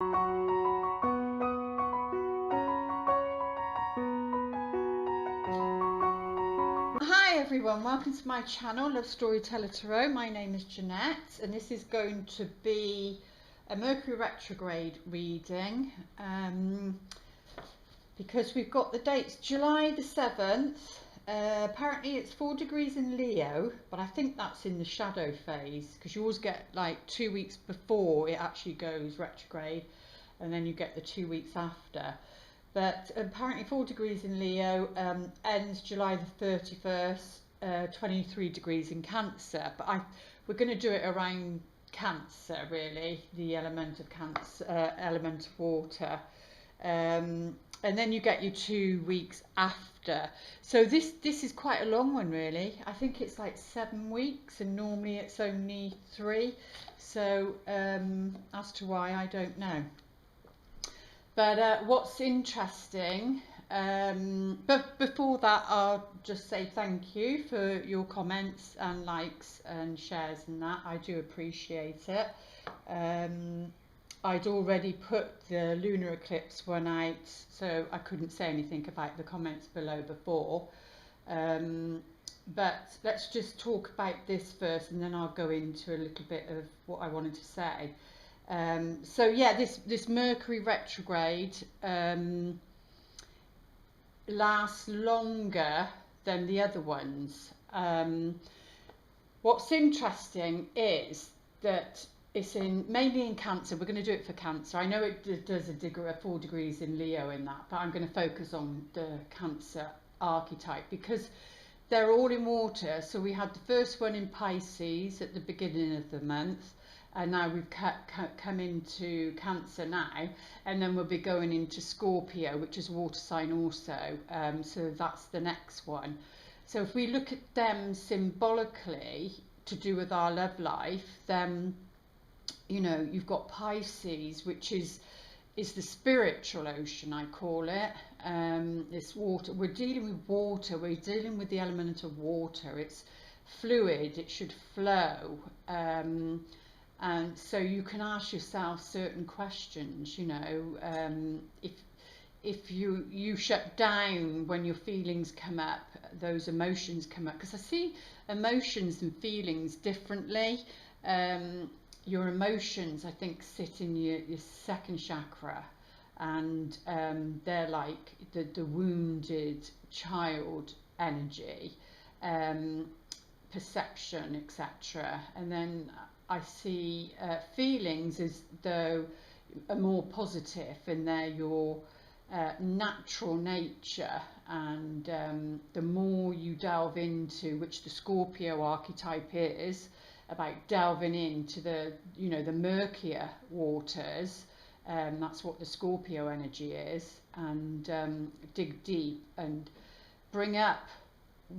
Hi everyone, welcome to my channel, Love Storyteller Tarot. My name is Jeanette and this is going to be a Mercury Retrograde reading because we've got the dates July the 7th. Apparently it's 4 degrees in Leo, but I think that's in the shadow phase because you always get like 2 weeks before it actually goes retrograde and then you get the 2 weeks after. But apparently 4 degrees in Leo, ends July the 31st, 23 degrees in Cancer. But we're going to do it around Cancer, really, the element of Cancer, element of water. And then you get your 2 weeks after. So this is quite a long one, really. I think it's like 7 weeks and normally it's only 3. So as to why, I don't know. But what's interesting, but before that, I'll just say thank you for your comments and likes and shares and that. I do appreciate it. I'd already put the lunar eclipse one out, so I couldn't say anything about the comments below before. But let's just talk about this first and then I'll go into a little bit of what I wanted to say. So yeah, this Mercury retrograde lasts longer than the other ones. What's interesting is that it's mainly in Cancer. We're going to do it for Cancer. I know it does a 4 degrees in Leo in that, but I'm going to focus on the Cancer archetype because they're all in water. So we had the first one in Pisces at the beginning of the month. And now we've come into Cancer now, and then we'll be going into Scorpio, which is a water sign also. So that's the next one. So if we look at them symbolically to do with our love life, then, you know, you've got Pisces, which is the spiritual ocean, I call it. It's water. We're dealing with water. We're dealing with the element of water. It's fluid. It should flow. And so you can ask yourself certain questions, you know, if you shut down when your feelings come up, those emotions come up, because I see emotions and feelings differently. Your emotions, I think, sit in your second chakra, and they're like the wounded child energy, perception, etc. And then I see feelings as though are more positive, and they're your natural nature. And the more you delve into, which the Scorpio archetype is, about delving into the, you know, the murkier waters, that's what the Scorpio energy is, and dig deep and bring up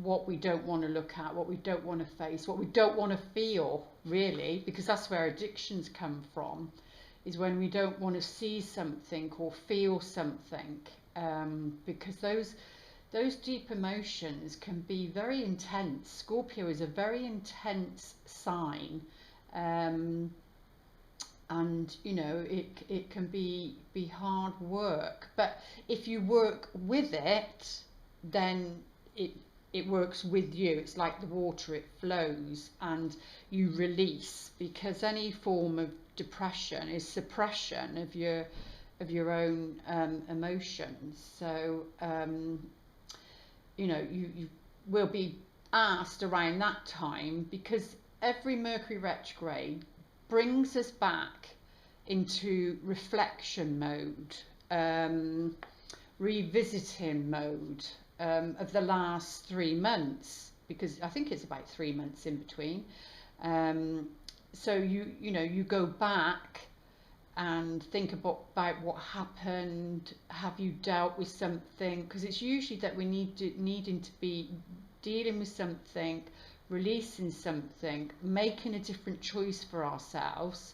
what we don't want to look at, what we don't want to face, what we don't want to feel, really, because that's where addictions come from, is when we don't want to see something or feel something, because those deep emotions can be very intense. Scorpio is a very intense sign, and you know, it can be hard work, but if you work with it, then it works with you. It's like the water, it flows and you release, because any form of depression is suppression of your own emotions. So you know, you will be asked around that time, because every Mercury retrograde brings us back into reflection mode, revisiting mode, of the last 3 months, because I think it's about 3 months in between. So you know, you go back and think about what happened. Have you dealt with something? Because it's usually that we needing to be dealing with something, releasing something, making a different choice for ourselves,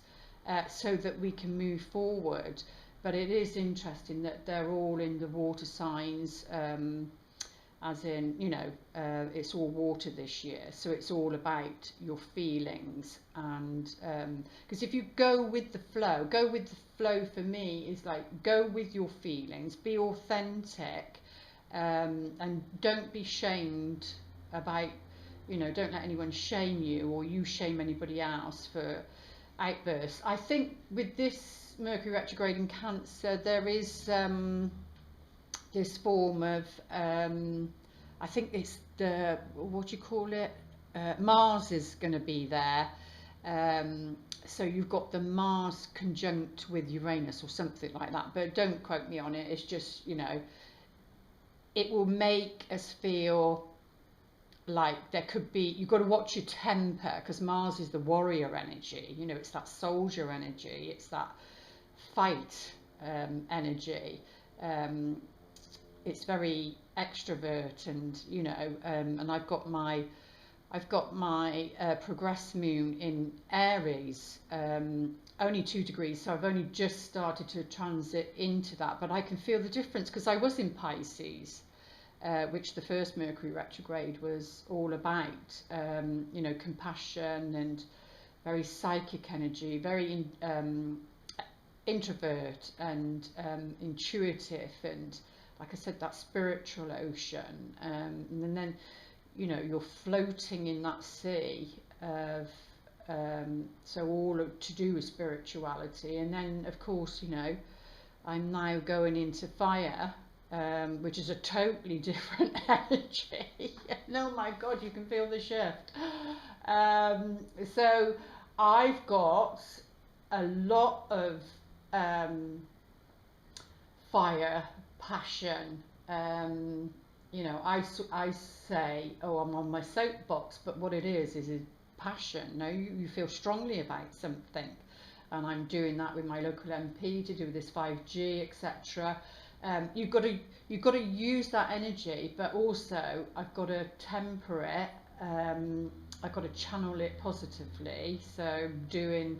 so that we can move forward. But it is interesting that they're all in the water signs, as in, you know, it's all water this year, so it's all about your feelings. And because if you go with the flow flow for me is like, go with your feelings, be authentic, and don't be shamed about, you know, don't let anyone shame you or you shame anybody else for outbursts. I think with this Mercury retrograde in Cancer, there is this form of, I think it's the, what do you call it? Mars is going to be there. So you've got the Mars conjunct with Uranus or something like that, but don't quote me on it. It's just, you know, it will make us feel like there could be, you've got to watch your temper, because Mars is the warrior energy, you know, it's that soldier energy, it's that fight energy. It's very extrovert, and you know, and I've got my progress moon in Aries, only 2 degrees, so I've only just started to transit into that, but I can feel the difference because I was in Pisces, which the first Mercury retrograde was all about, you know, compassion and very psychic energy, very introvert and intuitive, and like I said, that spiritual ocean, and then, you know, you're floating in that sea of, so all to do with spirituality. And then of course, you know, I'm now going into fire, which is a totally different energy. And oh my God, you can feel the shift. So I've got a lot of fire, passion. You know, I say, oh, I'm on my soapbox, but what it is passion. No, you feel strongly about something, and I'm doing that with my local MP to do with this 5G, etc. You've got to use that energy, but also I've got to temper it. I've got to channel it positively. So doing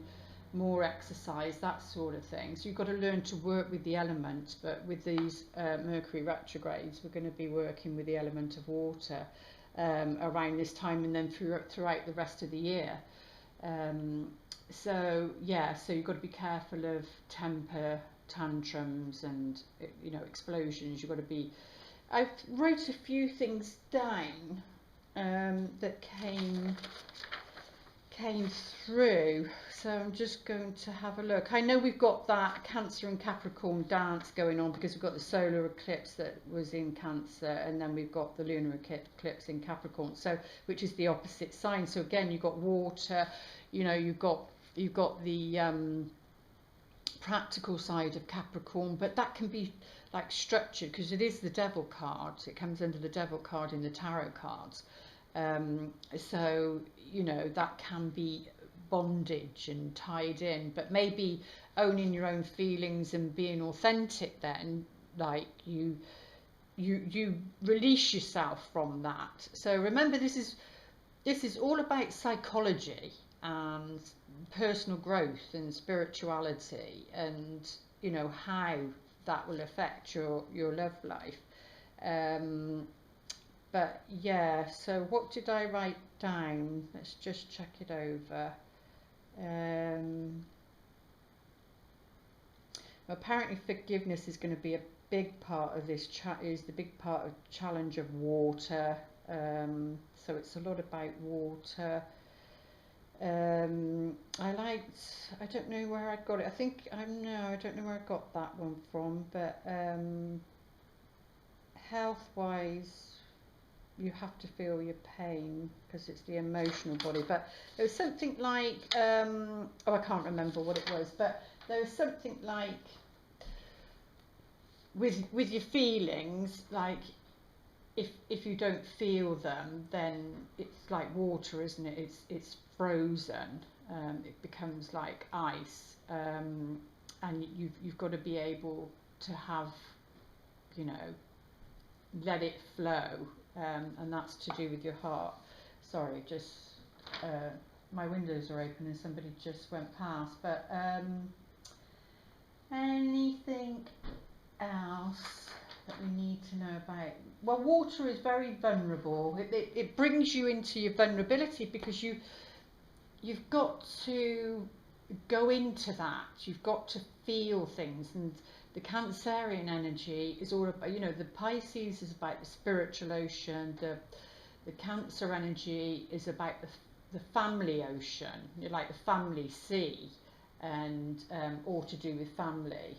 more exercise, that sort of thing. So you've got to learn to work with the elements, but with these Mercury retrogrades, we're going to be working with the element of water around this time, and then throughout the rest of the year. So yeah, so you've got to be careful of temper tantrums and, you know, explosions. You've got to be, I wrote a few things down that came through, so I'm just going to have a look. I know we've got that Cancer and Capricorn dance going on because we've got the solar eclipse that was in Cancer, and then we've got the lunar eclipse in Capricorn, so which is the opposite sign. So again, you've got water, you know, you've got the practical side of Capricorn, but that can be like structured because it is the devil card. It comes under the devil card in the tarot cards. So, you know, that can be bondage and tied in, but maybe owning your own feelings and being authentic, then like you release yourself from that. So remember, this is all about psychology and personal growth and spirituality, and you know how that will affect your love life. But yeah, so what did I write down? Let's just check it over. Apparently forgiveness is going to be a big part of this is the big part of challenge of water. So it's a lot about water. I don't know where I got it. I don't know where I got that one from, but health wise, you have to feel your pain because it's the emotional body. But there was something like, oh, I can't remember what it was, but there was something like with your feelings, like if you don't feel them, then it's like water, isn't it? It's frozen. It becomes like ice, and you've got to be able to have, you know, let it flow. And that's to do with your heart. Sorry, just my windows are open and somebody just went past. But anything else that we need to know about? Well, water is very vulnerable. It brings you into your vulnerability because you've got to go into that. You've got to feel things. And the Cancerian energy is all about, you know, the Pisces is about the spiritual ocean, the Cancer energy is about the family ocean, like the family sea, and all to do with family,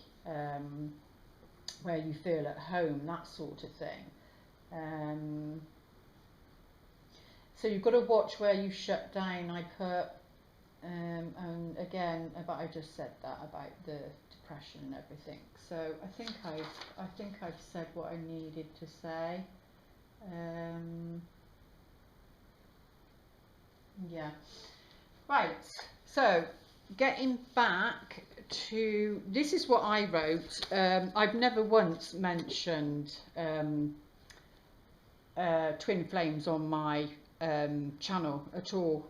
where you feel at home, that sort of thing. So you've got to watch where you shut down. I put, and again, but I just said that about the depression and everything. So I think I've said what I needed to say. Yeah. Right. So getting back to, this is what I wrote. I've never once mentioned twin flames on my channel at all.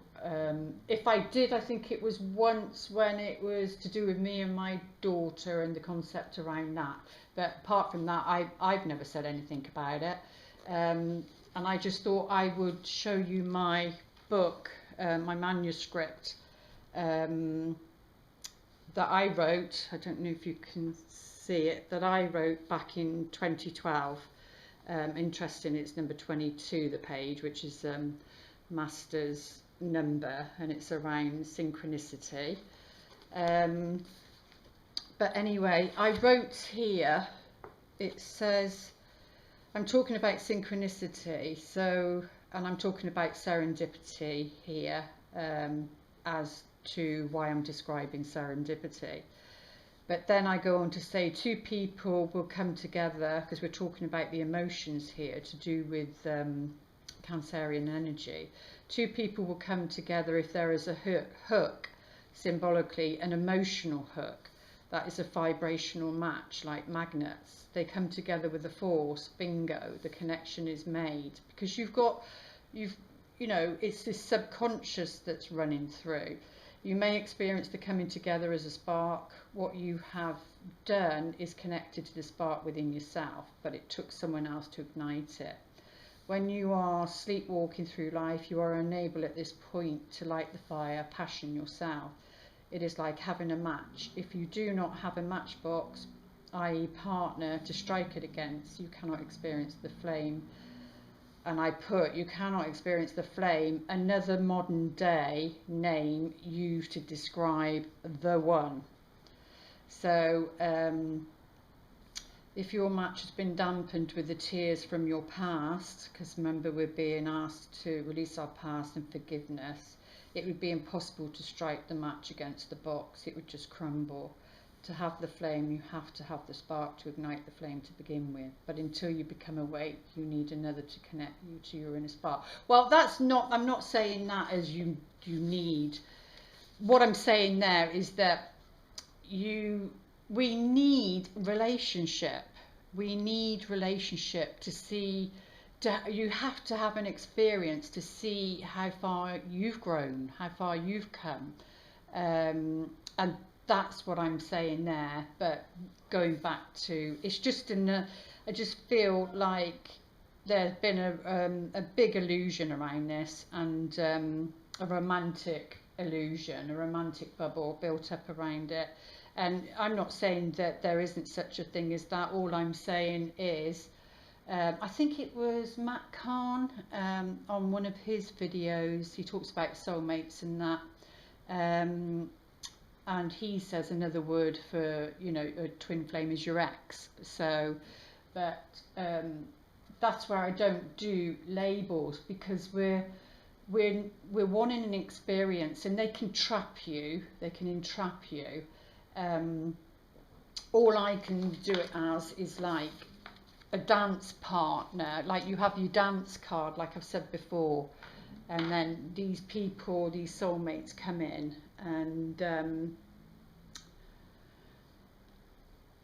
If I did, I think it was once when it was to do with me and my daughter and the concept around that. But apart from that, I've never said anything about it. And I just thought I would show you my book, my manuscript that I wrote. I don't know if you can see it, that I wrote back in 2012. Interesting, it's number 22, the page, which is Master's number, and it's around synchronicity. But anyway, I wrote here, it says, I'm talking about synchronicity, so, and I'm talking about serendipity here, as to why I'm describing serendipity. But then I go on to say two people will come together, because we're talking about the emotions here to do with Cancerian energy. Two people will come together if there is a hook, symbolically an emotional hook. That is a vibrational match, like magnets. They come together with a force, bingo, the connection is made. Because you know, it's this subconscious that's running through. You may experience the coming together as a spark. What you have done is connected to the spark within yourself, but it took someone else to ignite it. When you are sleepwalking through life, you are unable at this point to light the fire, passion yourself. It is like having a match. If you do not have a matchbox, i.e. partner, to strike it against, you cannot experience the flame. And I put, you cannot experience the flame, another modern day name used to describe the one. So if your match has been dampened with the tears from your past, because remember we're being asked to release our past and forgiveness, it would be impossible to strike the match against the box. It would just crumble. To have the flame, you have to have the spark to ignite the flame to begin with. But until you become awake, you need another to connect you to your inner spark. Well, that's not, I'm not saying that as you need. What I'm saying there is that we need relationship. We need relationship to see, you have to have an experience to see how far you've grown, how far you've come. And that's what I'm saying there. But going back to, it's just I just feel like there's been a big illusion around this, and a romantic illusion, a romantic bubble built up around it. And I'm not saying that there isn't such a thing as that. All I'm saying is, I think it was Matt Kahn on one of his videos, he talks about soulmates and that. And he says another word for, you know, a twin flame is your ex. So, but that's where I don't do labels, because we're wanting an experience, and they can trap you, they can entrap you. All I can do it as is like a dance partner, like you have your dance card, like I've said before, and then these people, these soulmates come in, and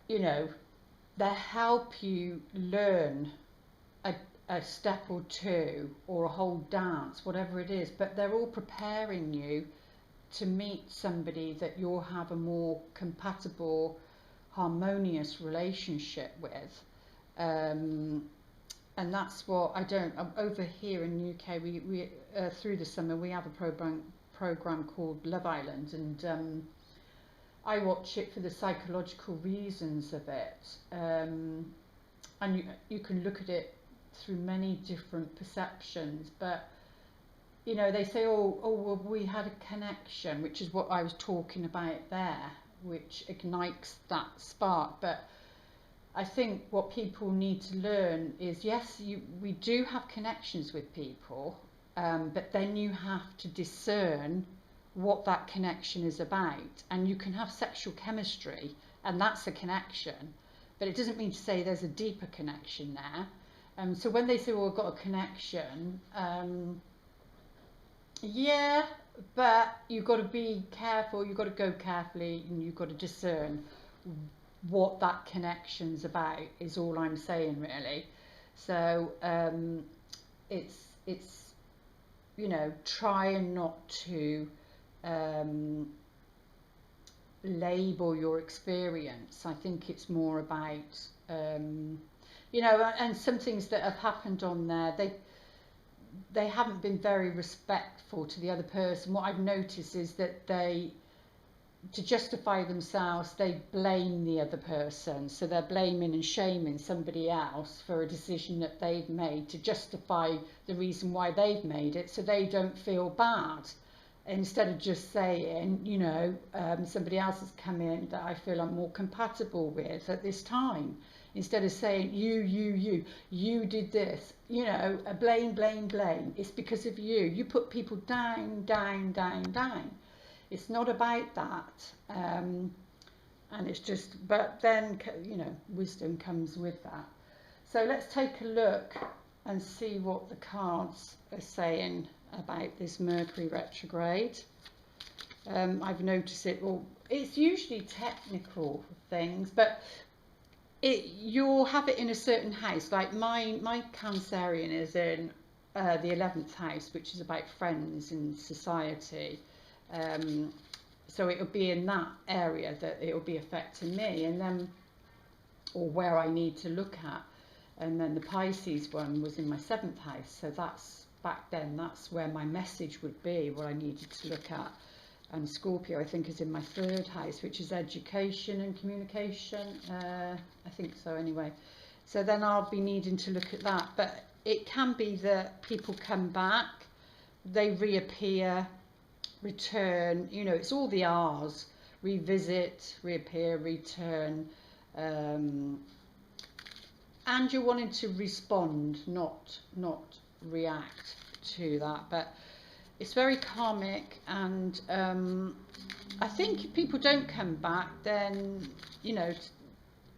you know, they help you learn a step or two, or a whole dance, whatever it is, but they're all preparing you to meet somebody that you'll have a more compatible, harmonious relationship with. And that's what I don't, over here in the UK, we through the summer we have a program called Love Island, and I watch it for the psychological reasons of it, and you can look at it through many different perceptions. But you know, they say, oh, well, we had a connection, which is what I was talking about there, which ignites that spark. But I think what people need to learn is, yes, we do have connections with people, but then you have to discern what that connection is about. And you can have sexual chemistry, and that's a connection, but it doesn't mean to say there's a deeper connection there. So when they say, well, we've got a connection, yeah, but you've got to be careful, you've got to go carefully, and you've got to discern what that connection's about, is all I'm saying, really. So it's you know, trying not to label your experience. I think it's more about you know, and some things that have happened on there, they haven't been very respectful to the other person. What I've noticed is that to justify themselves, they blame the other person. So they're blaming and shaming somebody else for a decision that they've made to justify the reason why they've made it, so they don't feel bad. Instead of just saying, you know, somebody else has come in that I feel I'm more compatible with at this time. Instead of saying, you did this, you know, blame. It's because of you. You put people down. It's not about that. And it's just, but then, you know, wisdom comes with that. So let's take a look and see what the cards are saying about this Mercury retrograde. I've noticed it, well, it's usually technical things, but you'll have it in a certain house. Like my Cancerian is in the 11th house, which is about friends and society. So it'll be in that area that it'll be affecting me, and then, or where I need to look at. And then the Pisces one was in my 7th house, so that's back then, that's where my message would be, what I needed to look at. And Scorpio, I think, is in my 3rd house, which is education and communication. I think so, anyway. So then I'll be needing to look at that. But it can be that people come back, they reappear, return. You know, it's all the R's: revisit, reappear, return. And you're wanting to respond, not react to that. But it's very karmic, and I think if people don't come back, then, you know,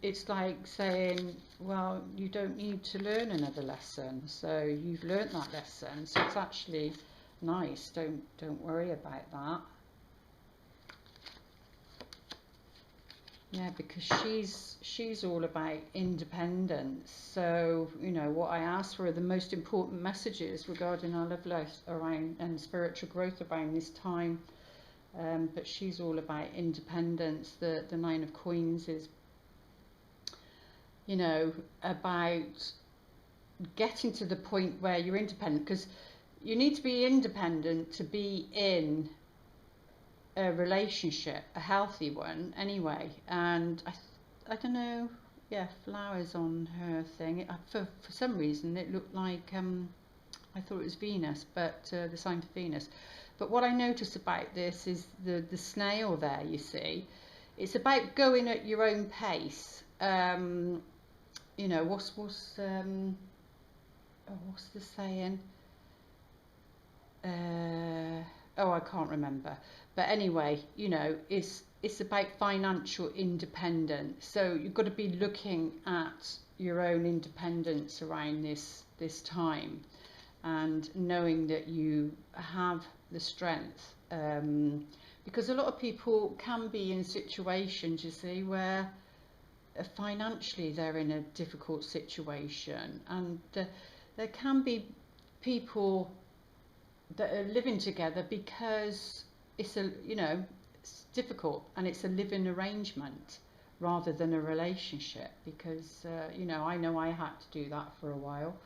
it's like saying, well, you don't need to learn another lesson, so you've learnt that lesson, so it's actually nice. Don't worry about that. Yeah, because she's all about independence. So, you know, what I asked for are the most important messages regarding our love life around and spiritual growth around this time. But she's all about independence. The 9 of Coins is, you know, about getting to the point where you're independent, because you need to be independent to be in a relationship, a healthy one anyway. And I don't know, yeah, flowers on her thing. For some reason it looked like I thought it was Venus, but the sign of Venus. But what I noticed about this is the snail there, you see. It's about going at your own pace. You know, what's the saying? Oh, I can't remember. But anyway, you know, it's about financial independence. So you've got to be looking at your own independence around this time, and knowing that you have the strength. Because a lot of people can be in situations, you see, where financially they're in a difficult situation, and there can be people that are living together because it's it's difficult, and it's a living arrangement rather than a relationship. Because you know I had to do that for a while,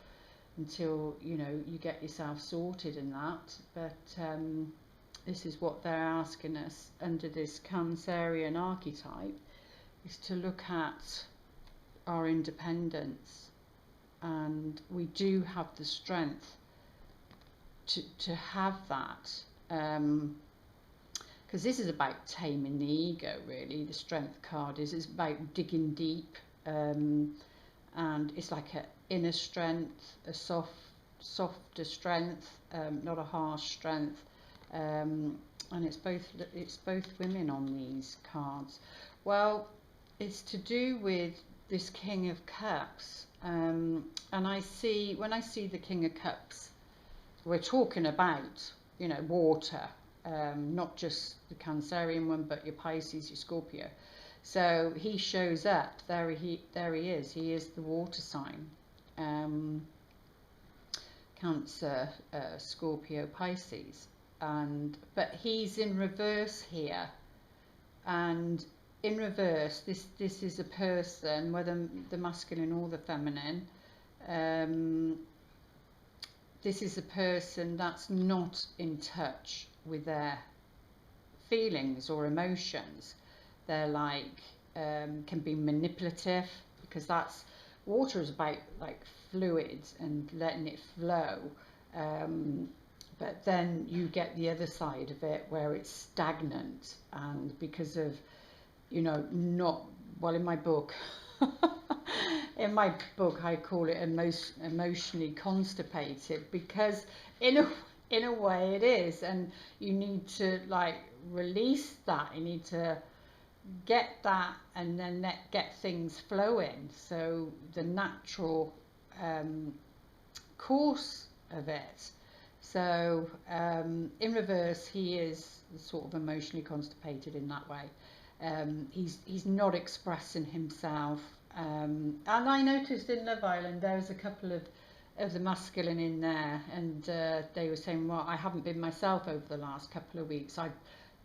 until you get yourself sorted in that. But this is what they're asking us under this Cancerian archetype, is to look at our independence, and we do have the strength to have that, because this is about taming the ego, really. The strength card is about digging deep, and it's like an inner strength, a softer strength, not a harsh strength, and it's both women on these cards. Well, it's to do with this King of Cups, and when I see the King of Cups, we're talking about, you know, water, not just the Cancerian one, but your Pisces, your Scorpio. So he shows up, there he is the water sign, Cancer, Scorpio, Pisces, but he's in reverse here, and in reverse, this is a person, whether the masculine or the feminine, this is a person that's not in touch with their feelings or emotions. They're like, can be manipulative, because that's, water is about like fluids and letting it flow, but then you get the other side of it where it's stagnant, and because of, you know, not, well, in my book I call it emotionally constipated, because in a way it is, and you need to like release that, you need to get that, and then get things flowing, so the natural course of it. So in reverse, he is sort of emotionally constipated in that way. He's not expressing himself, and I noticed in Love Island there was a couple of the masculine in there, and they were saying, well, I haven't been myself over the last couple of weeks, I've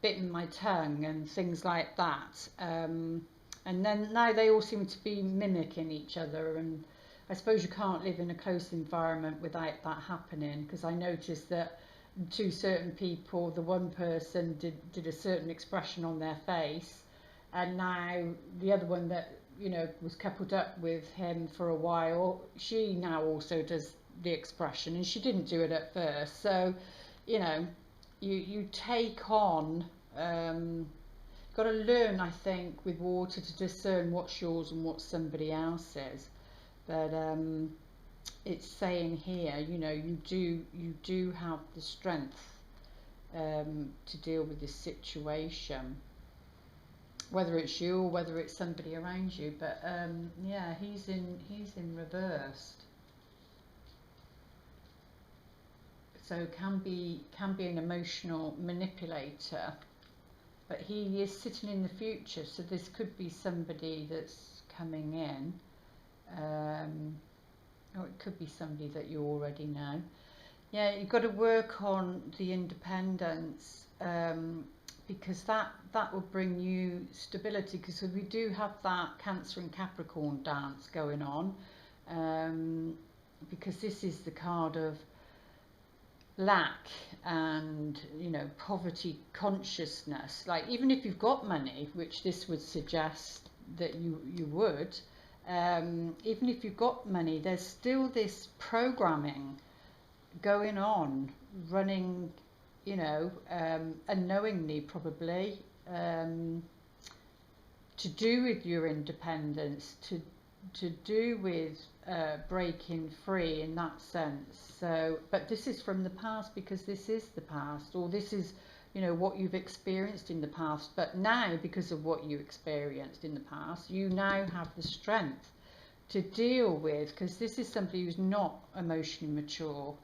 bitten my tongue and things like that, and then now they all seem to be mimicking each other, and I suppose you can't live in a close environment without that happening, because I noticed that to certain people, the one person did a certain expression on their face, and now the other one that, you know, was coupled up with him for a while, she now also does the expression, and she didn't do it at first. So, you know, you take on, got to learn, I think, with water, to discern what's yours and what somebody else's. But it's saying here, you know, you do have the strength to deal with this situation, whether it's you or whether it's somebody around you. But yeah, he's in reversed, so can be an emotional manipulator, but he is sitting in the future, so this could be somebody that's coming in, or it could be somebody that you already know. Yeah, you've got to work on the independence, because that will bring you stability, because we do have that Cancer and Capricorn dance going on, because this is the card of lack and, you know, poverty consciousness. Like, even if you've got money, which this would suggest that you would, even if you've got money, there's still this programming going on, running, you know, unknowingly probably, to do with your independence, to do with breaking free in that sense. So, but this is from the past, because this is the past, or this is, you know, what you've experienced in the past. But now, because of what you experienced in the past, you now have the strength to deal with, because this is somebody who's not emotionally mature.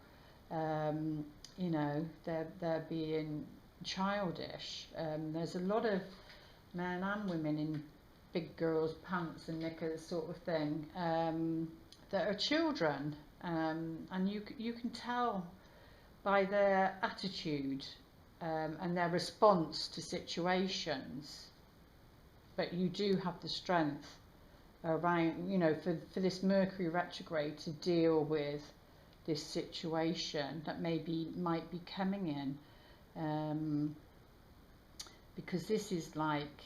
You know, they're being childish. There's a lot of men and women in big girls' pants and knickers sort of thing, that are children, and you can tell by their attitude, and their response to situations. But you do have the strength around, you know, for this Mercury retrograde to deal with this situation that might be coming in. because this is like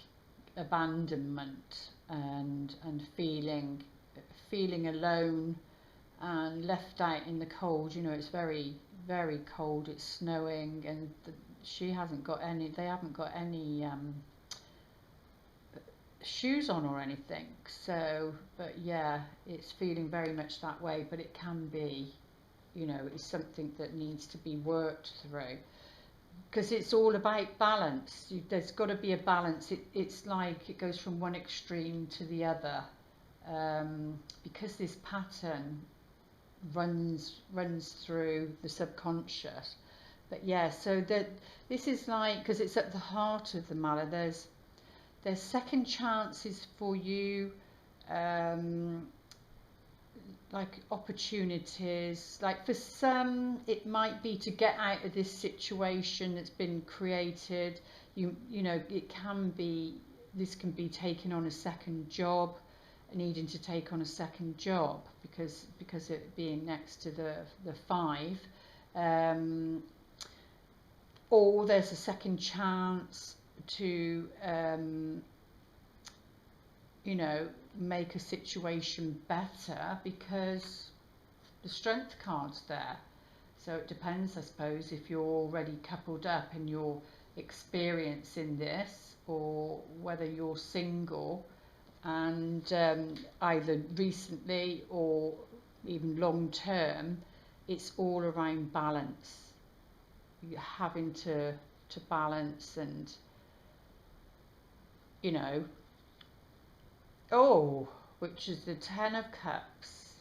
abandonment and feeling alone and left out in the cold. You know, it's very, very cold, it's snowing, and they haven't got any shoes on or anything. So, but yeah, it's feeling very much that way, but it can be, you know, it's something that needs to be worked through, because it's all about balance. There's got to be a balance. It's like it goes from one extreme to the other, because this pattern runs through the subconscious. But yeah, so that this is like, because it's at the heart of the matter. There's second chances for you, like opportunities. Like for some, it might be to get out of this situation that's been created. You know, it can be, this can be taking on a second job, needing to take on a second job because it being next to the 5, or there's a second chance to you know, make a situation better because the strength card's there. So it depends, I suppose, if you're already coupled up and you're experiencing this, or whether you're single and either recently or even long term. It's all around balance. You're having to balance, and you know, which is the 10 of Cups.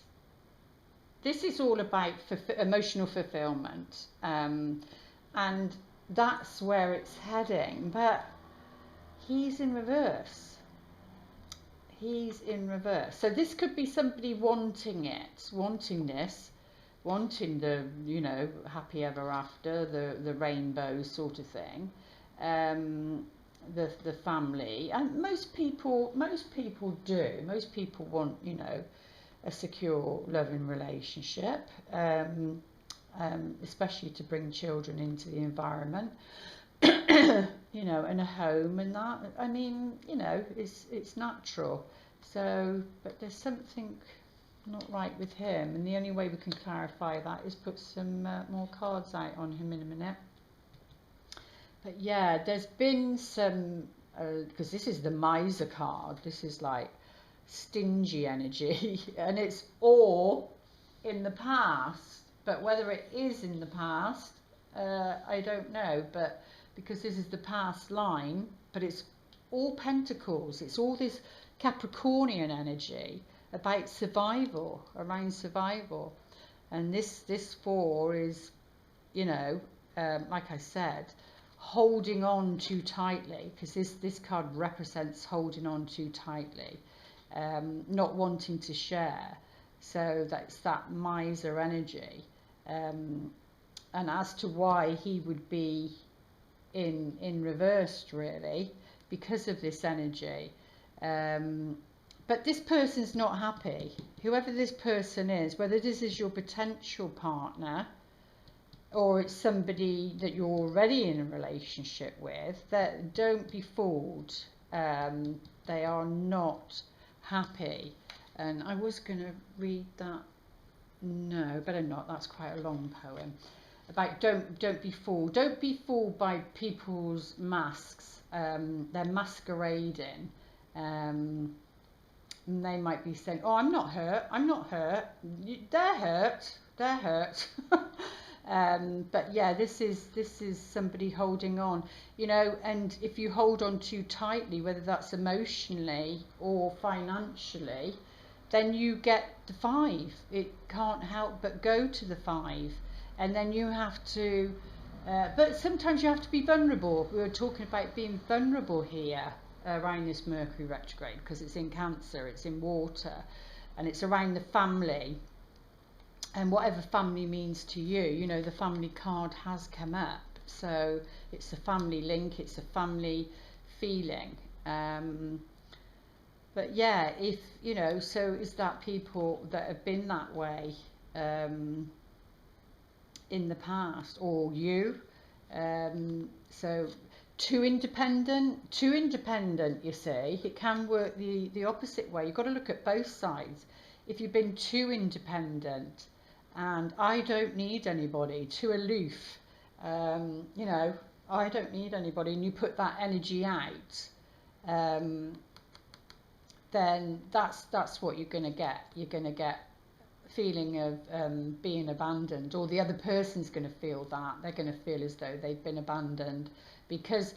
This is all about emotional fulfillment, and that's where it's heading, but he's in reverse. He's in reverse. So this could be somebody wanting it, wanting this, wanting the, you know, happy ever after, the rainbow sort of thing, the family. And most people do. Most people want, you know, a secure, loving relationship, especially to bring children into the environment. You know, and a home, and that, I mean, you know, it's natural. So, but there's something not right with him, and the only way we can clarify that is put some more cards out on him in a minute. But yeah, there's been some, because this is the miser card, this is like stingy energy, and it's all in the past, but whether it is in the past, I don't know, but because this is the past line, but it's all pentacles, it's all this Capricornian energy about survival, around survival. And this 4 is, you know, like I said, holding on too tightly, because this card represents holding on too tightly, not wanting to share. So that's that miser energy. And as to why he would be in reversed, really, because of this energy. But this person's not happy. Whoever this person is, whether this is your potential partner or it's somebody that you're already in a relationship with, that don't be fooled. They are not happy. And I was going to read that. No, better not. That's quite a long poem. About don't be fooled. Don't be fooled by people's masks. They're masquerading. And they might be saying, "Oh, I'm not hurt. I'm not hurt. They're hurt. They're hurt." But yeah, this is somebody holding on, you know. And if you hold on too tightly, whether that's emotionally or financially, then you get the 5. It can't help but go to the 5, and then you have to. But sometimes you have to be vulnerable. We were talking about being vulnerable here around this Mercury retrograde, because it's in Cancer, it's in water, and it's around the family. And whatever family means to you, you know, the family card has come up. So it's a family link, it's a family feeling. But yeah, if, you know, so is that people that have been that way in the past, or you, So too independent, you see, it can work the opposite way. You've got to look at both sides. If you've been too independent and I don't need anybody, too aloof, you know, I don't need anybody, and you put that energy out, then that's what you're going to get. You're going to get a feeling of being abandoned, or the other person's going to feel that. They're going to feel as though they've been abandoned, because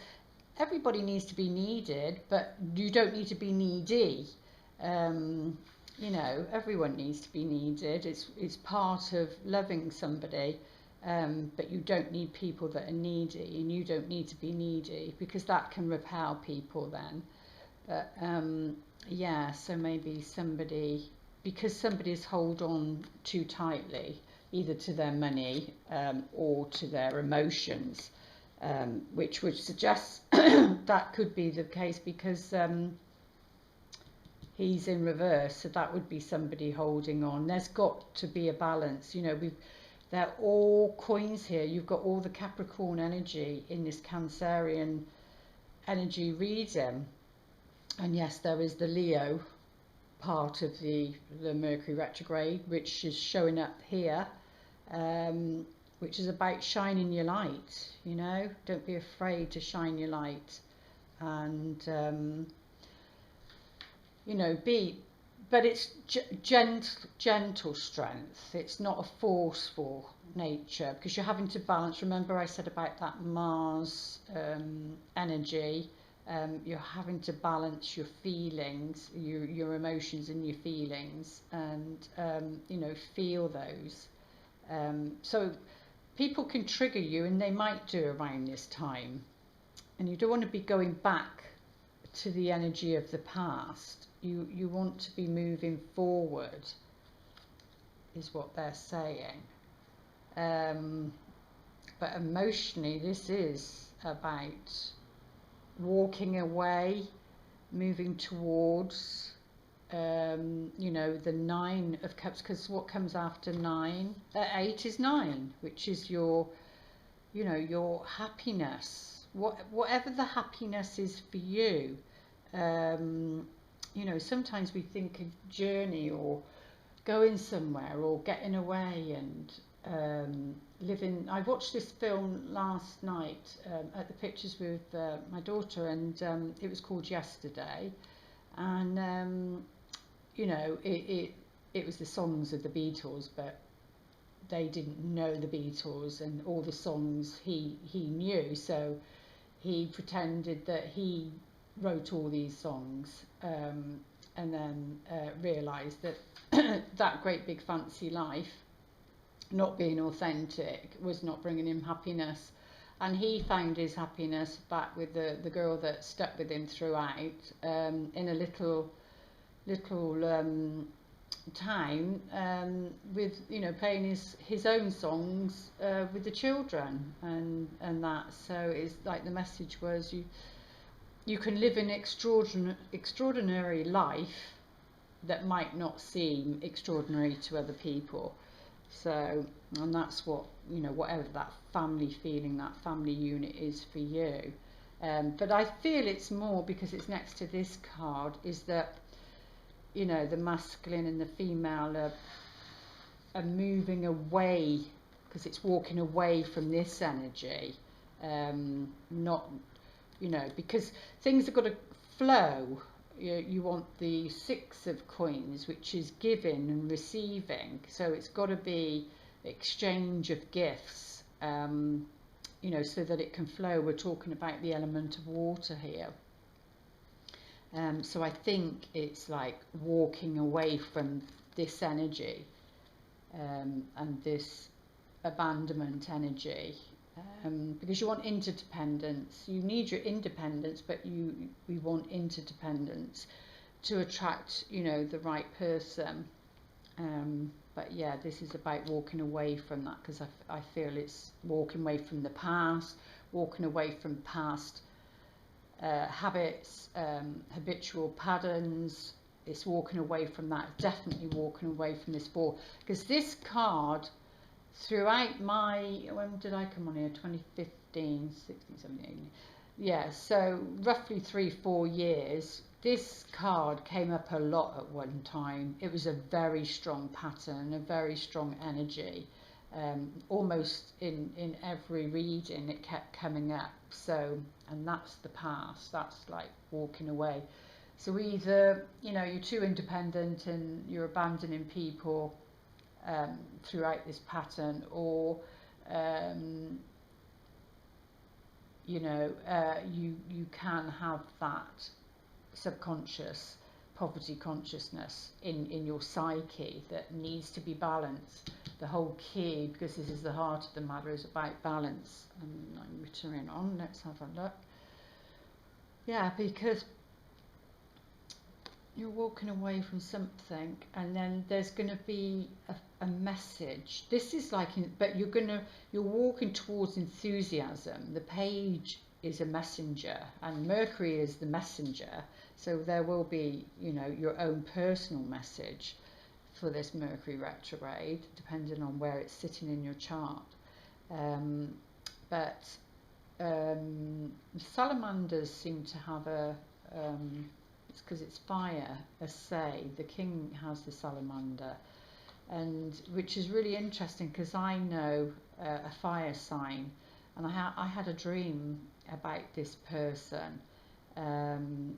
everybody needs to be needed, but you don't need to be needy. You know, everyone needs to be needed. It's part of loving somebody, but you don't need people that are needy, and you don't need to be needy, because that can repel people then. But yeah, so maybe somebody, because somebody's hold on too tightly, either to their money or to their emotions, which would suggest that could be the case, because he's in reverse, so that would be somebody holding on. There's got to be a balance, you know. They're all coins here. You've got all the Capricorn energy in this Cancerian energy reading. And yes, there is the Leo part of the Mercury Retrograde, which is showing up here, which is about shining your light, you know. Don't be afraid to shine your light, and you know, but it's gentle strength. It's not a forceful nature, because you're having to balance. Remember I said about that Mars energy. You're having to balance your feelings, your emotions and your feelings, and you know, feel those. So people can trigger you, and they might do around this time, and you don't want to be going back to the energy of the past. You want to be moving forward, is what they're saying. But emotionally, this is about walking away, moving towards, you know, the 9 of Cups, because what comes after 8 is 9, which is your, you know, your happiness, whatever the happiness is for you. You know, sometimes we think a journey, or going somewhere, or getting away, and living. I watched this film last night at the Pictures with my daughter, and it was called Yesterday, and you know, it was the songs of the Beatles, but they didn't know the Beatles, and all the songs he knew, so he pretended that he wrote all these songs, and then realised that that great big fancy life, not being authentic, was not bringing him happiness, and he found his happiness back with the girl that stuck with him throughout, in a little town, with, you know, playing his own songs with the children, and that. So it's like the message was, you can live an extraordinary life that might not seem extraordinary to other people. So, and that's what, you know, whatever that family feeling, that family unit is for you. But I feel it's more, because it's next to this card, is that, you know, the masculine and the female are moving away, because it's walking away from this energy. Not, you know, because things have got to flow. You want the 6 of coins, which is giving and receiving, so it's got to be exchange of gifts, you know, so that it can flow. We're talking about the element of water here, so I think it's like walking away from this energy, and this abandonment energy, because you want interdependence. You need your independence, but we want interdependence to attract, you know, the right person. But yeah, this is about walking away from that, because I feel it's walking away from the past, walking away from past habits, habitual patterns. It's walking away from that, definitely walking away from this ball, because this card, throughout my, when did I come on here, 2015, 15, 16, 17, 18. Yeah, so roughly 3-4 years. This card came up a lot at one time. It was a very strong pattern, a very strong energy. Almost in every reading it kept coming up. So, and that's the past, that's like walking away. So either, you know, you're too independent and you're abandoning people throughout this pattern, or you know, you can have that subconscious poverty consciousness in your psyche that needs to be balanced. The whole key, because this is the heart of the matter, is about balance. And I'm returning on, let's have a look. Yeah, because you're walking away from something, and then there's going to be a message. This is like, but you're walking towards enthusiasm. The page is a messenger, and Mercury is the messenger. So there will be, you know, your own personal message for this Mercury retrograde, depending on where it's sitting in your chart. But salamanders seem to have it's because it's fire, a say. The king has the salamander, and which is really interesting because I know a fire sign, and I had a dream about this person, and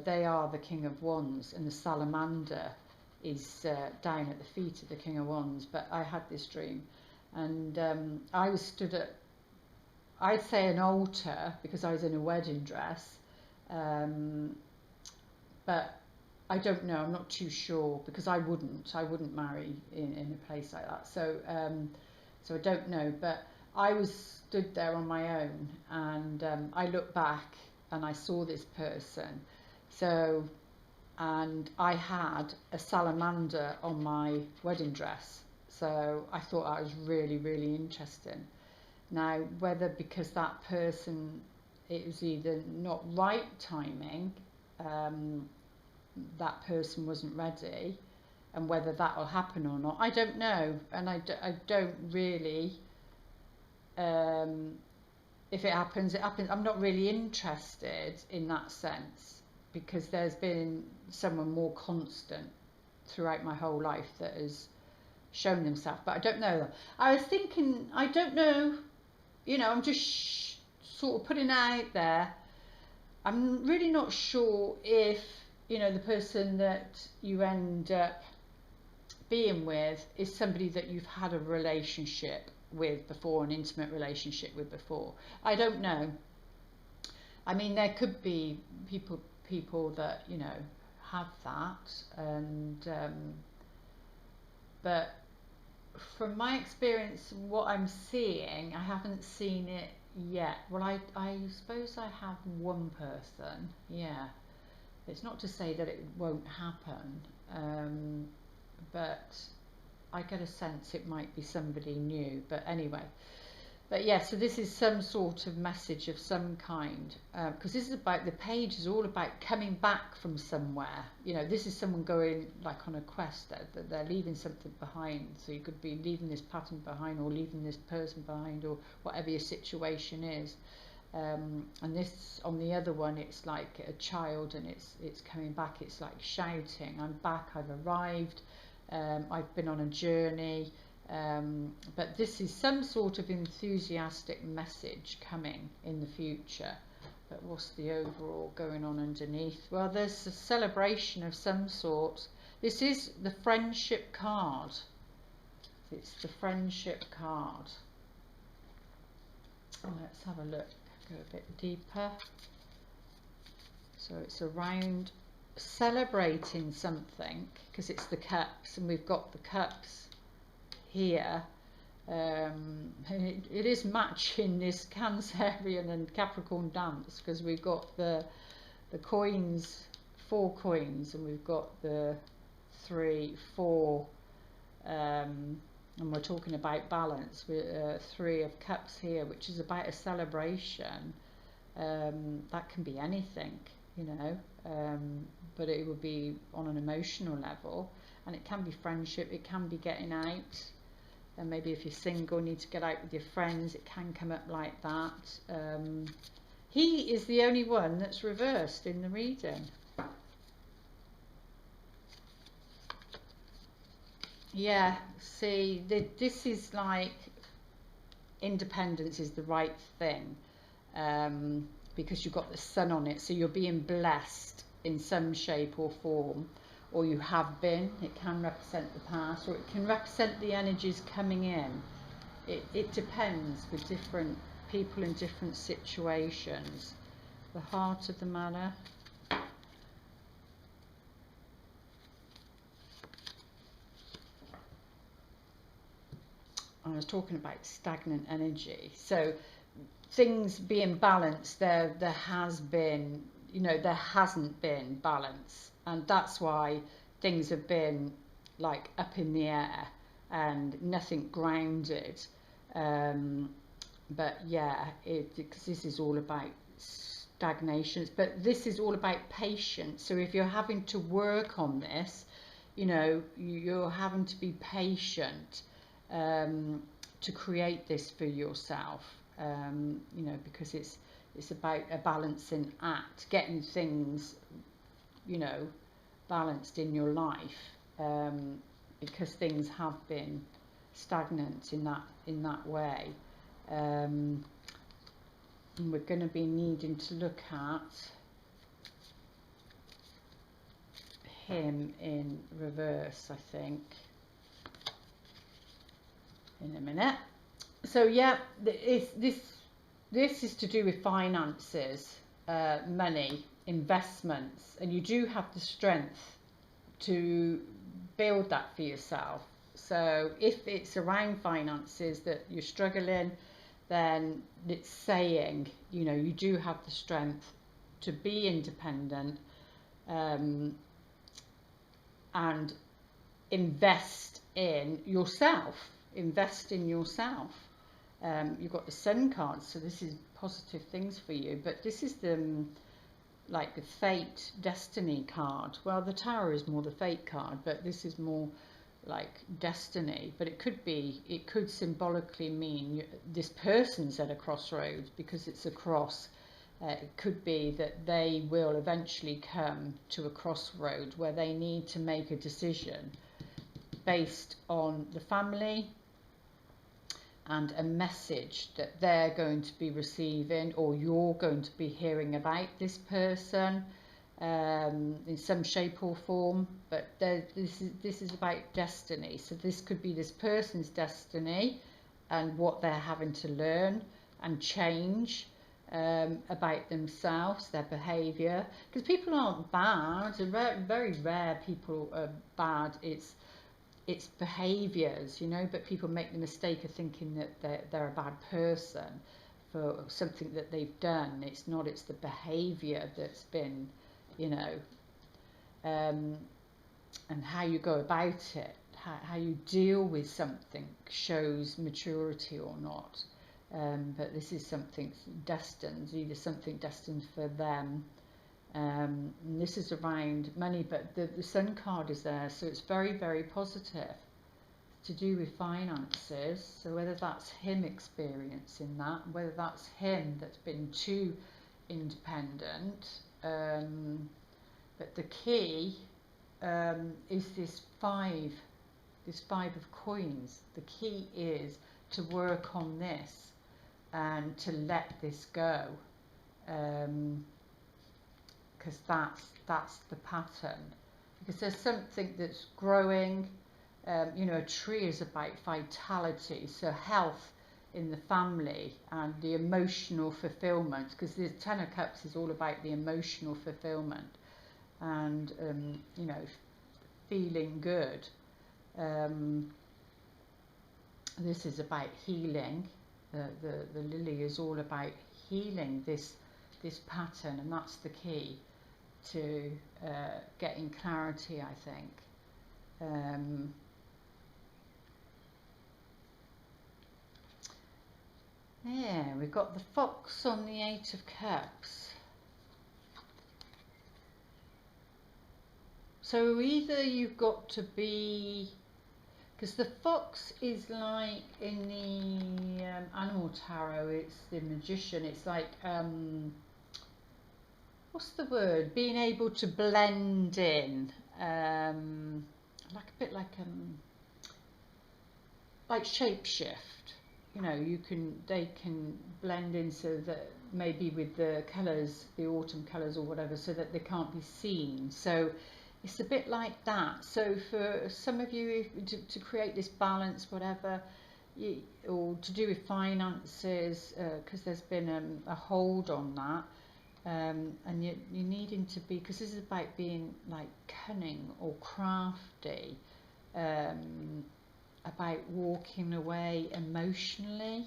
they are the King of Wands, and the salamander is down at the feet of the King of Wands. But I had this dream, and I was stood at, I'd say, an altar, because I was in a wedding dress, but I don't know, I'm not too sure, because I wouldn't marry in a place like that. So so I don't know, but I was stood there on my own, and I looked back and I saw this person. So, and I had a salamander on my wedding dress. So I thought that was really, really interesting. Now, whether because that person, it was either not right timing, that person wasn't ready, and whether that will happen or not, I don't know. And I don't really, if it happens, it happens. I'm not really interested in that sense, because there's been someone more constant throughout my whole life that has shown themselves. But I don't know. I was thinking, I don't know, you know, I'm just sort of putting out there. I'm really not sure if, you know, the person that you end up being with is somebody that you've had a relationship with before, an intimate relationship with before. I don't know. I mean, there could be people that, you know, have that, and but from my experience, what I'm seeing, I haven't seen it yet. Well, I suppose I have one person, yeah. It's not to say that it won't happen, but I get a sense it might be somebody new. But anyway, but yeah, so this is some sort of message of some kind, because this is about, the page is all about coming back from somewhere. You know, this is someone going like on a quest, that they're leaving something behind. So you could be leaving this pattern behind, or leaving this person behind, or whatever your situation is. And this, on the other one, it's like a child, and it's coming back. It's like shouting, I'm back, I've arrived, I've been on a journey. But this is some sort of enthusiastic message coming in the future. But what's the overall going on underneath? Well, there's a celebration of some sort. This is the friendship card. It's the friendship card. And let's have a look, go a bit deeper. So it's around celebrating something, because it's the cups, and we've got the cups here. It is matching this Cancerian and Capricorn dance, because we've got the coins, 4 coins, and we've got the 3, 4, and we're talking about balance with 3 of cups here, which is about a celebration. That can be anything, you know, but it would be on an emotional level, and it can be friendship, it can be getting out. And maybe if you're single, need to get out with your friends, it can come up like that. He is the only one that's reversed in the reading. Yeah, see, this is like independence is the right thing, because you've got the sun on it, so you're being blessed in some shape or form, or you have been. It can represent the past, or it can represent the energies coming in. It depends with different people in different situations. The heart of the matter. I was talking about stagnant energy. So things being balanced, there has been, there hasn't been balance, and that's why things have been like up in the air and nothing grounded. But yeah, because this is all about stagnations, but this is all about patience. So if you're having to work on this, you're having to be patient, to create this for yourself, because it's about a balancing act, getting things, balanced in your life, because things have been stagnant in that way. And we're going to be needing to look at him in reverse, I think, in a minute. So yeah, this is to do with finances, money, investments, and you do have the strength to build that for yourself. So if it's around finances that you're struggling, then it's saying, you do have the strength to be independent, and invest in yourself. Invest in yourself. You've got the Sun card, so this is positive things for you. But this is the like the fate, destiny card. Well, the Tower is more the fate card, but this is more like destiny. But it could symbolically mean this person's at a crossroads, because it's a cross. It could be that they will eventually come to a crossroad where they need to make a decision based on the family and a message that they're going to be receiving, or you're going to be hearing about this person, in some shape or form. But this is about destiny. So this could be this person's destiny and what they're having to learn and change, about themselves, their behaviour. Because people aren't bad. Very rare people are bad. It's behaviours, but people make the mistake of thinking that they're a bad person for something that they've done. It's not. It's the behaviour that's been, and how you go about it, how you deal with something shows maturity or not. But this is something destined, either something destined for them. And this is around money, but the Sun card is there, so it's very, very positive, to do with finances. So whether that's him experiencing that, whether that's him that's been too independent, but the key is this five of coins. The key is to work on this and to let this go. Because that's the pattern. Because there's something that's growing. A tree is about vitality, so health in the family and the emotional fulfillment. Because the Ten of Cups is all about the emotional fulfillment and feeling good. This is about healing. The lily is all about healing this pattern, and that's the key to getting clarity, I think. Yeah, we've got the Fox on the Eight of Cups. So either you've got to be because the fox is like in the animal tarot, it's the magician. It's like what's the word? Being able to blend in, like a bit like shapeshift. You know, they can blend in so that maybe with the colours, the autumn colours or whatever, so that they can't be seen. So it's a bit like that. So for some of you, to create this balance, whatever, or to do with finances, because there's been a hold on that, and you're needing to be, because this is about being like cunning or crafty, about walking away emotionally,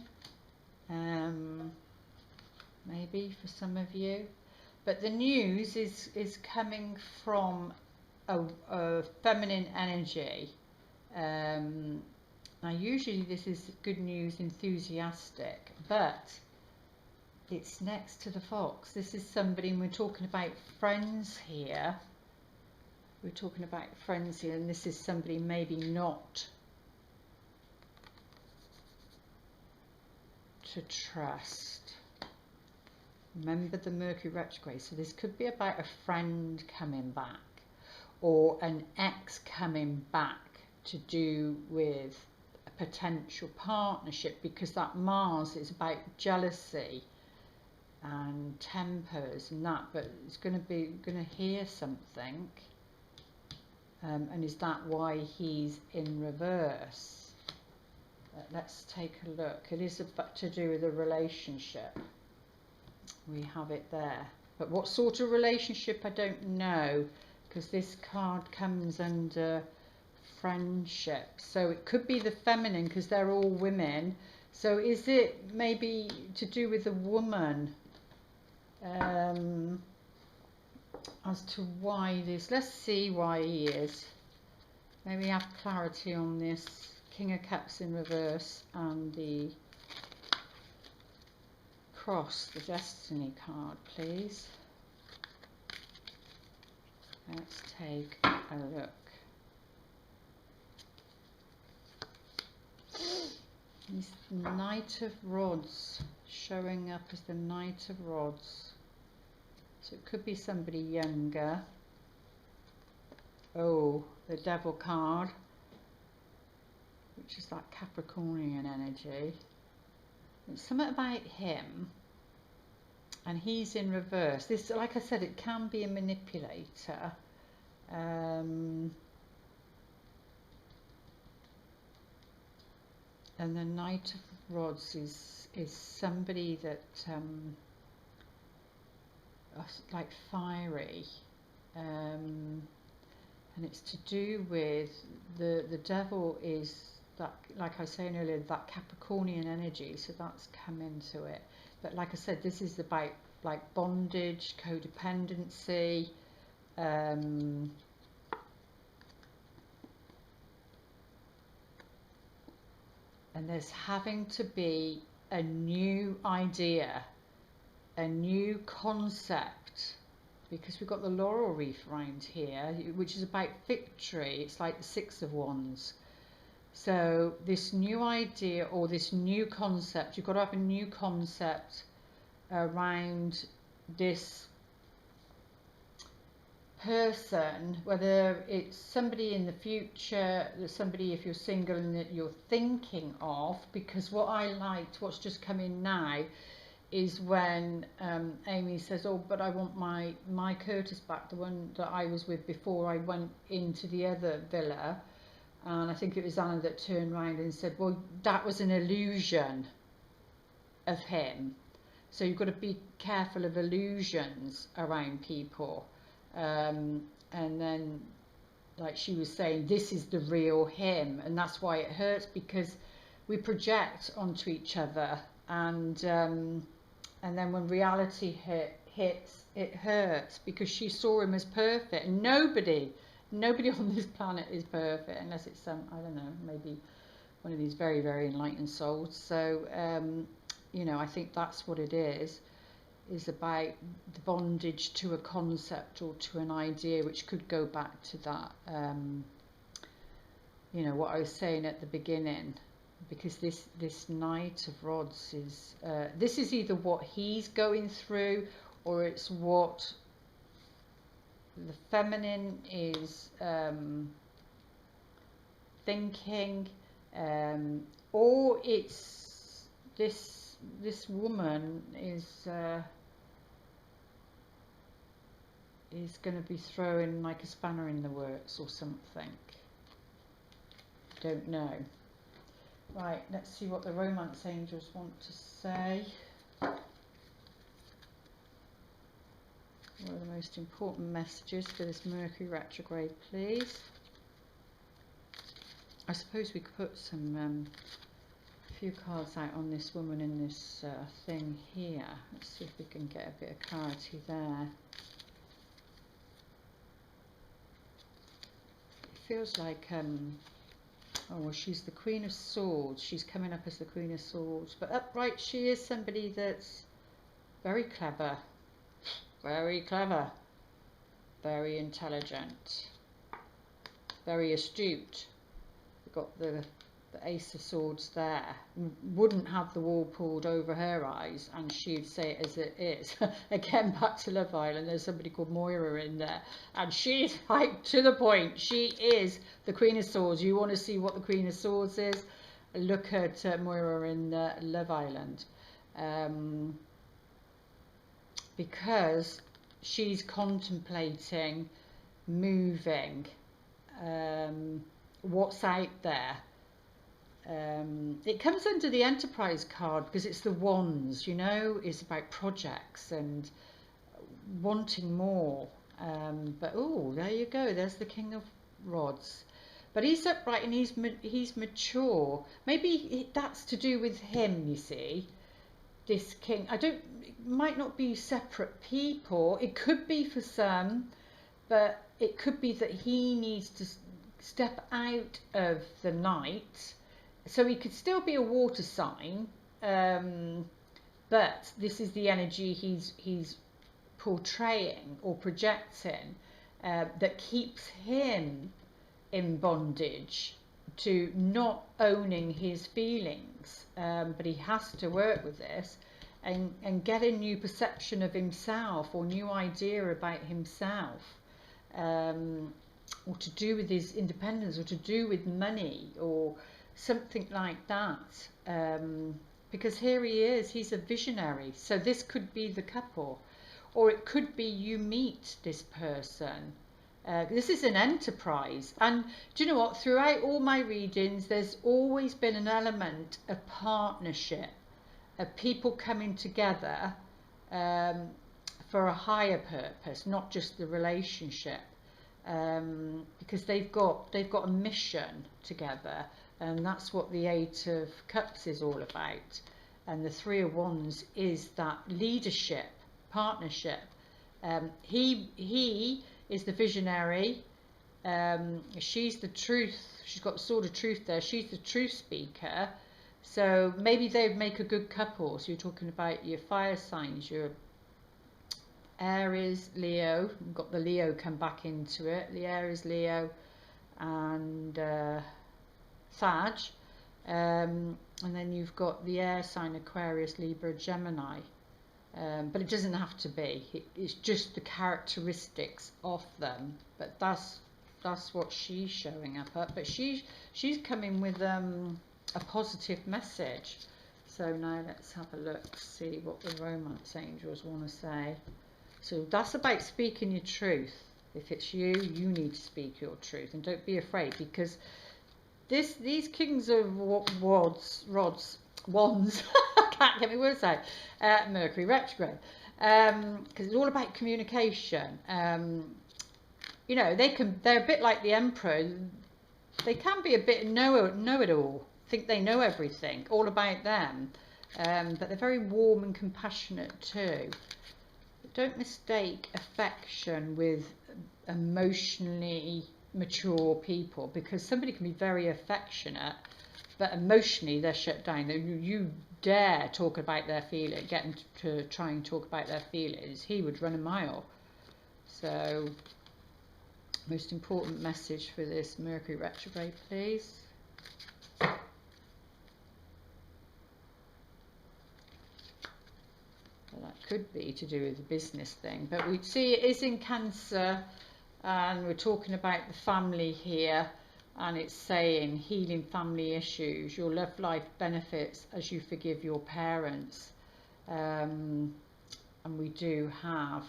maybe for some of you. But the news is coming from a feminine energy. Now usually this is good news, enthusiastic, but it's next to the fox. This is somebody, and we're talking about friends here. We're talking about friends here, and this is somebody maybe not to trust. Remember the Mercury Retrograde, so this could be about a friend coming back or an ex coming back to do with a potential partnership, because that Mars is about jealousy and tempers and that, but it's going to hear something, and is that why he's in reverse? Let's take a look. It is to do with a relationship. We have it there. But what sort of relationship, I don't know, because this card comes under friendship. So it could be the feminine, because they're all women. So is it maybe to do with a woman? As to why this. Let's see why he is. Maybe have clarity on this. King of Cups in reverse and the Cross, the Destiny card, please. Let's take a look. This Knight of Rods, showing up as the Knight of Rods. So it could be somebody younger. Oh, the Devil card, which is that Capricornian energy. It's something about him, and he's in reverse. This, like I said, it can be a manipulator. And the Knight of Rods is somebody that like fiery, and it's to do with the Devil is that, like I was saying earlier, that Capricornian energy, so that's come into it. But like I said, this is about like bondage, codependency, and there's having to be a new idea, a new concept, because we've got the laurel wreath around here, which is about victory. It's like the Six of Wands. So this new idea or this new concept, you've got to have a new concept around this person, whether it's somebody in the future, somebody if you're single and that you're thinking of, because what I liked, what's just come in now, is when Amy says, oh, but I want my Curtis back, the one that I was with before I went into the other villa. And I think it was Anna that turned around and said, well, that was an illusion of him. So you've got to be careful of illusions around people. And then, like she was saying, this is the real him. And that's why it hurts, because we project onto each other. And then when reality hits, it hurts, because she saw him as perfect. And nobody on this planet is perfect, unless it's some, I don't know, maybe one of these very, very enlightened souls. So, you know, I think that's what it is about the bondage to a concept or to an idea, which could go back to that, you know, what I was saying at the beginning, because this Knight of Rods is, this is either what he's going through, or it's what the feminine is thinking, or it's this woman is going to be throwing like a spanner in the works or something. Don't know. Right, let's see what the romance angels want to say. What are the most important messages for this Mercury retrograde, please? I suppose we could put some a few cards out on this woman in this thing here. Let's see if we can get a bit of clarity there. It feels like oh, well, she's the Queen of Swords. She's coming up as the Queen of Swords. But upright, she is somebody that's very clever. Very clever. Very intelligent. Very astute. We've got the Ace of Swords there. Wouldn't have the wool pulled over her eyes, and she'd say it as it is. Again, back to Love Island, there's somebody called Moira in there, and she's like to the point. She is the Queen of Swords. You want to see what the Queen of Swords is? Look at Moira in Love Island, because she's contemplating moving. What's out there. It comes under the Enterprise card because it's the wands, you know, it's about projects and wanting more. But oh, there you go, there's the King of Rods. But he's upright and he's mature. Maybe that's to do with him, you see. This king, it might not be separate people. It could be for some, but it could be that he needs to step out of the night. So he could still be a water sign, but this is the energy he's portraying or projecting that keeps him in bondage to not owning his feelings. But he has to work with this and get a new perception of himself or new idea about himself, or to do with his independence, or to do with money, or something like that, because here he is, he's a visionary. So this could be the couple, or it could be you meet this person. This is an enterprise, and do you know what, throughout all my readings there's always been an element of partnership, of people coming together for a higher purpose, not just the relationship, because they've got a mission together. And that's what the Eight of Cups is all about. And the Three of Wands is that leadership, partnership. He is the visionary. She's the truth. She's got the sword of truth there. She's the truth speaker. So maybe they'd make a good couple. So you're talking about your fire signs, your Aries, Leo. We've got the Leo come back into it. The Aries, Leo, and Sag, and then you've got the air sign Aquarius, Libra, Gemini, but it doesn't have to be. It's just the characteristics of them. But that's what she's showing up at. But she's coming with a positive message. So now let's have a look, see what the romance angels want to say. So that's about speaking your truth. If it's you, you need to speak your truth, and don't be afraid, because these kings of wands, I can't get my words out, Mercury retrograde, because it's all about communication. You know, they're a bit like the Emperor. They can be a bit know-it-all, think they know everything, all about them, but they're very warm and compassionate too. But don't mistake affection with emotionally mature people, because somebody can be very affectionate but emotionally they're shut down. You dare talk about their feelings, get them to try and talk about their feelings, he would run a mile. So Most important message for this Mercury retrograde, please. Well, that could be to do with the business thing, but we see it is in Cancer, and we're talking about the family here, and it's saying healing family issues. Your love life benefits as you forgive your parents, and we do have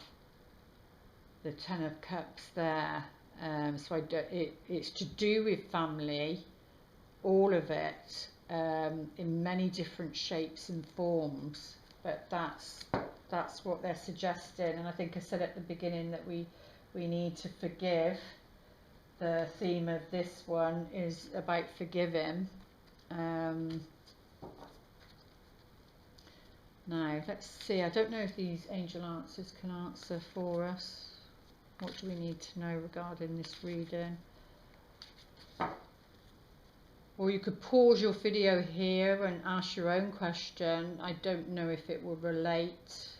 the Ten of Cups there. So it's to do with family, all of it, in many different shapes and forms. But that's what they're suggesting. And I think I said at the beginning that we need to forgive. The theme of this one is about forgiving. Now let's see. I don't know if these angel answers can answer for us. What do we need to know regarding this reading? Or you could pause your video here and ask your own question. I don't know if it will relate.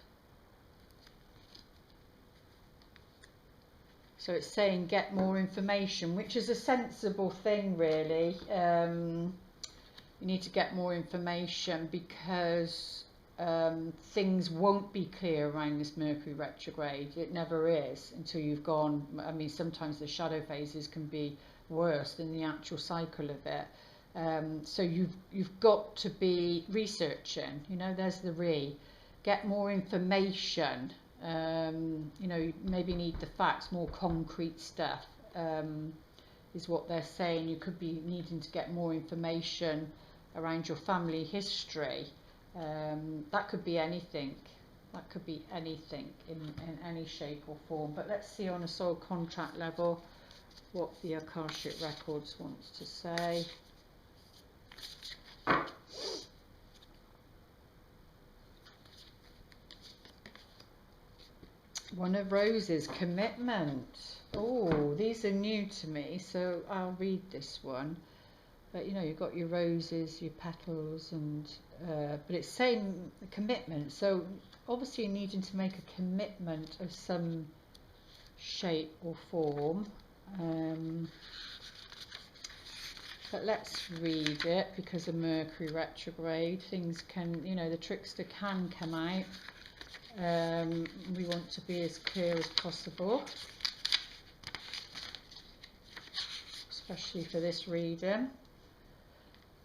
So it's saying get more information, which is a sensible thing, really. You need to get more information because things won't be clear around this Mercury retrograde. It never is until you've gone. I mean, sometimes the shadow phases can be worse than the actual cycle of it. So you've got to be researching. You know, there's the get more information. You know, you maybe need the facts, more concrete stuff, is what they're saying. You could be needing to get more information around your family history. That could be anything. That could be anything in any shape or form. But let's see on a soul contract level what the Akashic Records wants to say. One of Roses, commitment. Oh, these are new to me, so I'll read this one. But you know, you've got your roses, your petals, and but it's saying commitment. So obviously you're needing to make a commitment of some shape or form. But let's read it, because of Mercury retrograde, things can, you know, the trickster can come out. We want to be as clear as possible, especially for this reading.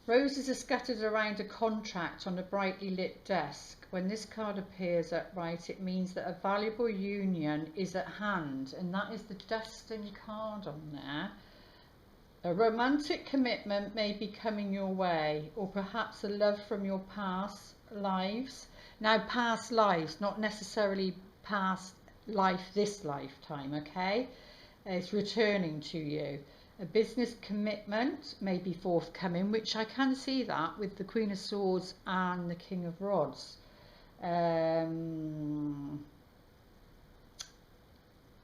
Roses are scattered around a contract on a brightly lit desk. When this card appears upright, it means that a valuable union is at hand, and that is the Destiny card on there. A romantic commitment may be coming your way, or perhaps a love from your past lives. Now, past lives, not necessarily past life, this lifetime, okay? It's returning to you. A business commitment may be forthcoming, which I can see that with the Queen of Swords and the King of Rods.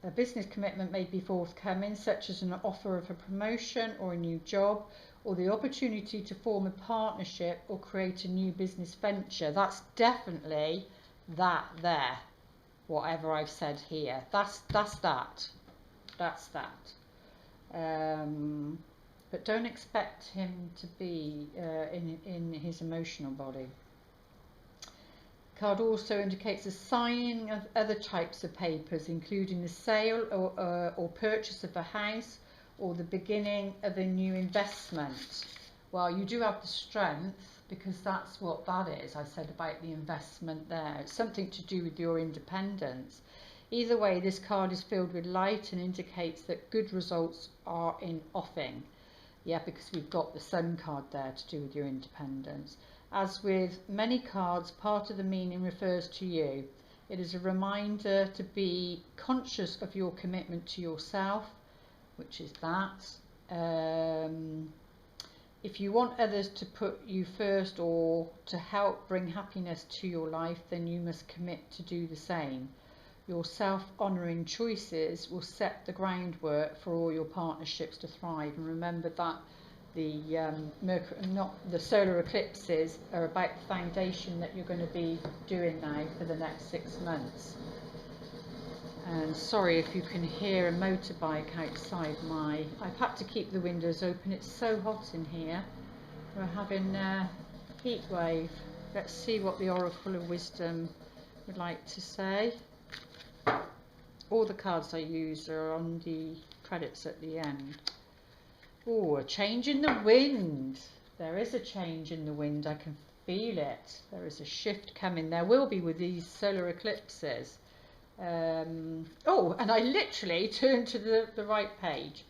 A business commitment may be forthcoming, such as an offer of a promotion or a new job, or the opportunity to form a partnership or create a new business venture. That's definitely that there, whatever I've said here. That's that. But don't expect him to be in his emotional body. Card also indicates the signing of other types of papers, including the sale or purchase of a house, or the beginning of a new investment. Well, you do have the strength, because that's what that is. I said about the investment there. It's something to do with your independence. Either way, this card is filled with light and indicates that good results are in offing. Yeah, because we've got the Sun card there to do with your independence. As with many cards, part of the meaning refers to you. It is a reminder to be conscious of your commitment to yourself, which is that. If you want others to put you first or to help bring happiness to your life, then you must commit to do the same. Your self-honouring choices will set the groundwork for all your partnerships to thrive. And remember that the solar eclipses are about the foundation that you're going to be doing now for the next 6 months. And sorry if you can hear a motorbike outside I've had to keep the windows open. It's so hot in here. We're having a heat wave. Let's see what the Oracle of Wisdom would like to say. All the cards I use are on the credits at the end. Oh, a change in the wind. There is a change in the wind. I can feel it. There is a shift coming. There will be with these solar eclipses. Oh, and I literally turned to the right page.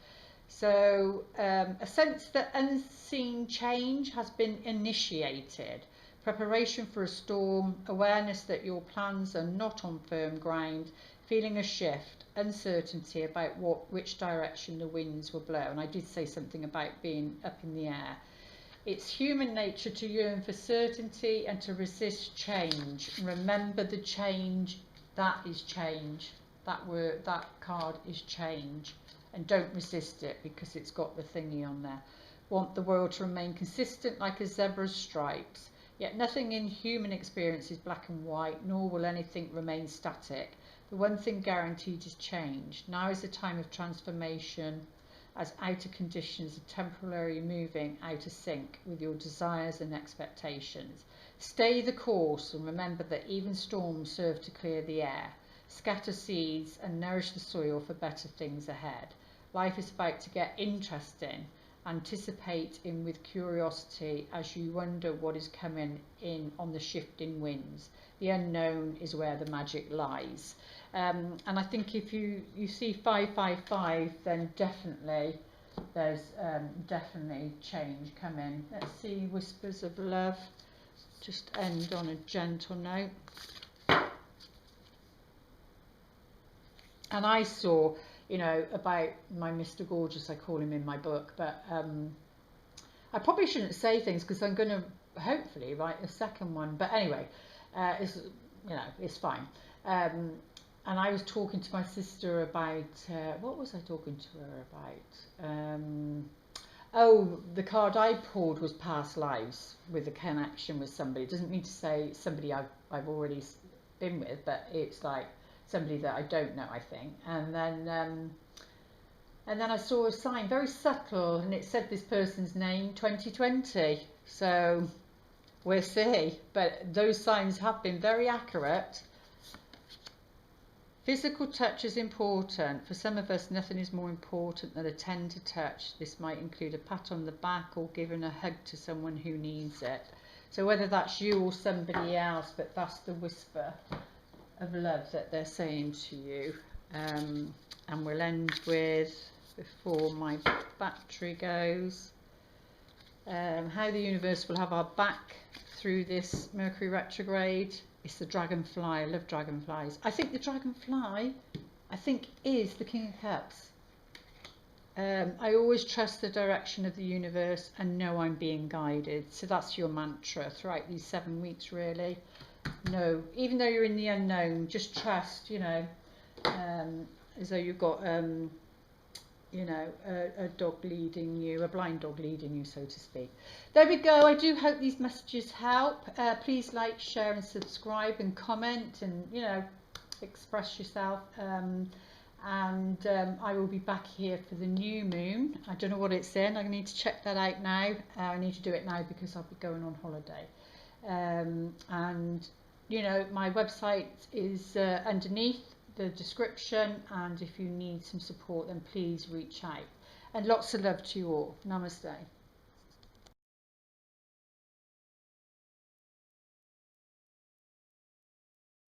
So a sense that unseen change has been initiated. Preparation for a storm, awareness that your plans are not on firm ground, feeling a shift, uncertainty about which direction the winds will blow. And I did say something about being up in the air. It's human nature to yearn for certainty and to resist change. Remember the change, that is change. That card is change. And don't resist it because it's got the thingy on there. Want the world to remain consistent like a zebra's stripes. Yet nothing in human experience is black and white, nor will anything remain static. The one thing guaranteed is change. Now is a time of transformation, as outer conditions are temporarily moving out of sync with your desires and expectations. Stay the course and remember that even storms serve to clear the air. Scatter seeds and nourish the soil for better things ahead. Life is about to get interesting. Anticipate in with curiosity as you wonder what is coming in on the shifting winds. The unknown is where the magic lies. And I think if you see 555, then definitely there's definitely change coming. Let's see, Whispers of Love. Just end on a gentle note. And I saw, you know, about my Mr. Gorgeous, I call him in my book, but I probably shouldn't say things because I'm going to hopefully write a second one. But anyway, it's, you know, it's fine. And I was talking to my sister about, what was I talking to her about? Oh, the card I pulled was past lives with a connection with somebody. It doesn't mean to say somebody I've already been with, but it's like somebody that I don't know, I think. And then I saw a sign, very subtle, and it said this person's name, 2020. So we'll see. But those signs have been very accurate. Physical touch is important. For some of us, nothing is more important than a tender touch. This might include a pat on the back or giving a hug to someone who needs it. So whether that's you or somebody else, but that's the whisper of love that they're saying to you. And we'll end with, before my battery goes, how the universe will have our back through this Mercury retrograde. It's the dragonfly. I love dragonflies. I think the dragonfly, is the King of Cups. I always trust the direction of the universe and know I'm being guided. So that's your mantra throughout these 7 weeks, really. No, even though you're in the unknown, just trust, you know, as though you've got, you know, a dog leading you, a blind dog leading you, so to speak. There we go. I do hope these messages help. Please like, share and subscribe and comment and, you know, express yourself. I will be back here for the new moon. I don't know what it's in. I need to check that out now. I need to do it now because I'll be going on holiday. And you know, my website is underneath the description, and if you need some support then please reach out, and lots of love to you all. Namaste.